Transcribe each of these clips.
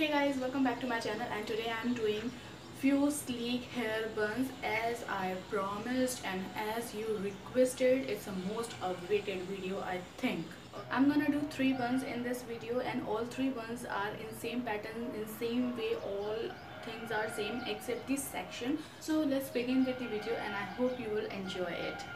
Hey guys, welcome back to my channel, and today I'm doing few sleek hair buns as I promised and as you requested. It's a most awaited video, I think. I'm gonna do 3 buns in this video, and all 3 buns are in same pattern, in same way. All things are same except this section. So let's begin with the video, and I hope you will enjoy it.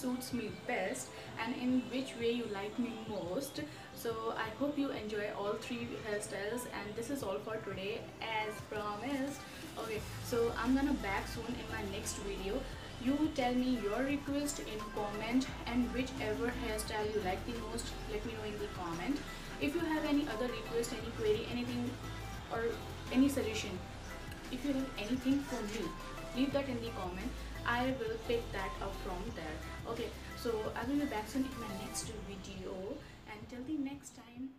suits me best and in which way you like me most. So I hope you enjoy all 3 hairstyles, and this is all for today. As promised, Okay, so I'm gonna back soon in my next video. You tell me your request in comment, and whichever hairstyle you like the most, let me know in the comment. If you have any other request, any query, anything, or any suggestion, if you have anything for me, leave that in the comment. I will pick that up from there. Okay, so I will be back soon in my next video, and till the next time,